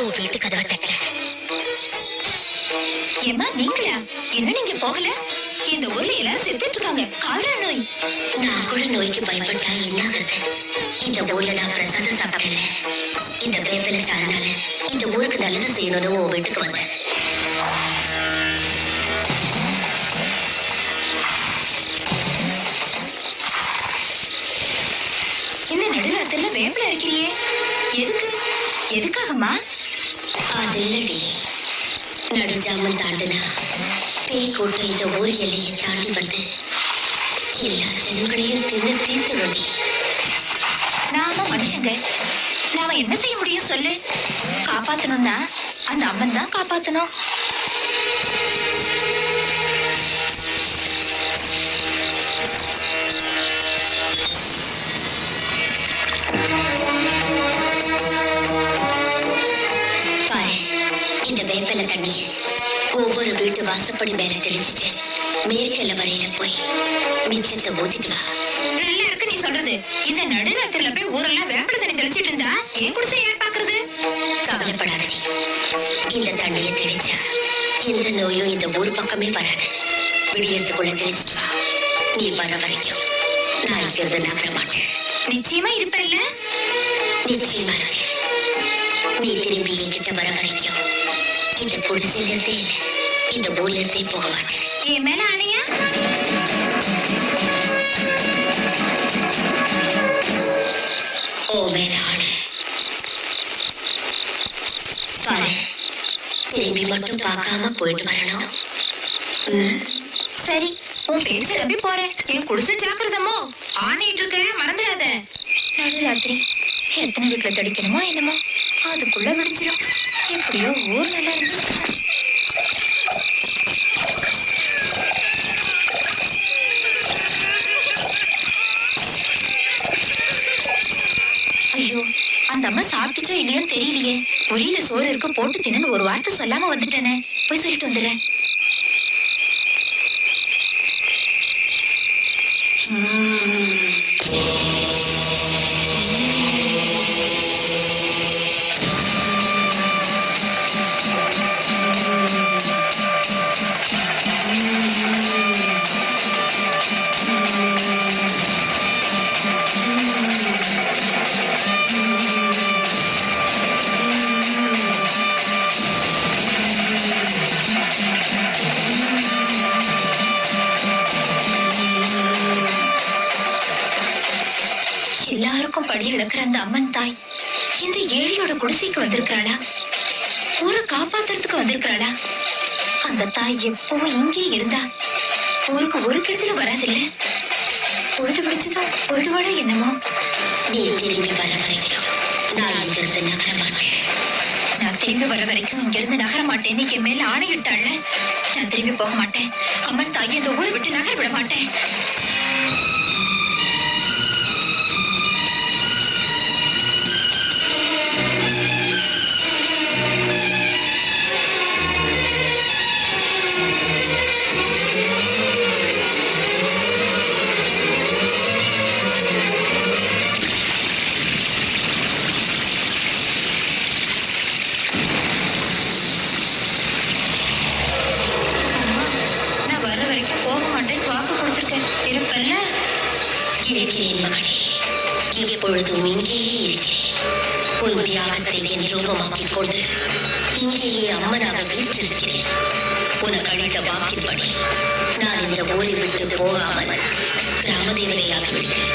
உன் வீட்டு கதவை தட்டுறேன். ஏமா நீங்களா? என்ன நீங்க போகல? இந்த ஊர்ல எல்லாரும் செத்துட்டு இருக்காங்க. காலரா நோய். நான் கூட நோய்க்கு பயப்பட்டா என்னாகிறது? இந்த ஊர்ல நான் பிரசாதம் சாப்பிடல. இந்த வேப்பிலை சாருனால இந்த ஊருக்கு நல்லது செய்யணும்னு உன் வீட்டுக்கு வந்தேன். இந்த நடுராத்திரில வேப்பிலை இருக்கிறியே, எதுக்கு? எதுக்காகமா? அது இல்லடி, நடுஜாமம் தாண்டுனா பேய் கூட்டம் இந்த ஊர் எல்லையை தாண்டி வந்து எல்லா ஜனங்களையும் தின்னு தீர்த்துடி. நாம மனுஷங்க, நாம என்ன செய்ய முடியும் சொல்லு? காப்பாத்தணும்னா அந்த அம்மன் தான் காப்பாத்தணும். பாரு, இந்த வேப்பிலை தண்ணிய ஒவ்வொரு வீட்டு வாசப்படி மேல தெளிச்சுட்டு மேற்கல்ல வரையில போய் மிச்சத்தை ஊத்திட்டு வா. நல்லா இருக்கு நீ சொல்றது. இந்த நடுராத்திரில போய் ஊரெல்லாம் வேப்பிலை தண்ணி தெளிச்சிட்டு இருந்தா என் குடிசை யார் பாக்குறது? கவலைப்படாதடி, இந்த தண்ணியை தெளிச்சா எந்த நோயும் இந்த ஊர் பக்கமே வராது. விடியறதுக்குள்ள தெளிச்சிட்டு வா. நீ வர வரைக்கும் நான் இருக்கிறது நகர மாட்டேன். நிச்சயமா இருப்பல்ல? நிச்சயமா இருக்கு. நீ திரும்பி என்கிட்ட வர வரைக்கும் இந்த குடிசையில இருந்தே இல்ல, இந்த ஊர்ல இருந்தே போக மாட்டேன். என் மேல ஆணையா? ஓ மேல ஆணை. பாரு, திரும்பி மட்டும் பார்க்காம போயிட்டு வரணும். சரி, உன் பேச்ச நம்பி போறேன். என் குடிசை ஜாக்கிரதமோ. ஆணையிட்டு இருக்க, மறந்துடாத. நடுராத்திரி எத்தனை வீட்டுல தடிக்கணுமோ என்னமோ, அதுக்குள்ள விடிச்சிடும். எப்படியோ ஊர் நல்லா இருந்து. ஐயோ, அந்த அம்மா சாப்பிட்டுச்சோ இல்லையோன்னு தெரியலையே. ஒலியில சோறு இருக்க போட்டு தின்னு ஒரு வார்த்தை சொல்லாம வந்துட்டேனே. போய் சொல்லிட்டு வந்துடுறேன். எல்லாருக்கும் படி இழக்கிற அந்த அம்மன் தாய் இந்த ஏழையோட குடிசைக்கு வந்திருக்கிறாளா? ஊரை காப்பாத்துறதுக்கு வந்திருக்கிறாளா? அந்த தாய் எப்பவும் இங்கே இருந்தா ஊருக்கு ஒரு கெடுதல வராதில்ல. பொழுது பிடிச்சதும் போயிடுவாளா என்னமோ. நீ திரும்பி வர வரைக்கும் நான் இங்கிருந்து நகர மாட்டேன். நான் திரும்பி வர வரைக்கும் இங்கிருந்து நகர மாட்டேன்னு என் மேல ஆணையிட்டாள்ல. நான் திரும்பி போக மாட்டேன். அம்மன் தாயை இந்த ஊரை விட்டு நகர விட மாட்டேன். இருக்கிறேன் மகளே, எப்பொழுதும் இங்கேயே இருக்கிறேன். உன் தியாகத்தை என் ரூபமாக்கிக் கொண்டு இங்கேயே அம்மனாக வீற்றிருக்கிறேன். உனக்கு அளித்த வாக்கின்படி நான் இந்த ஊரை விட்டு போகாமல் கிராம தேவதையாகிவிடுவேன்.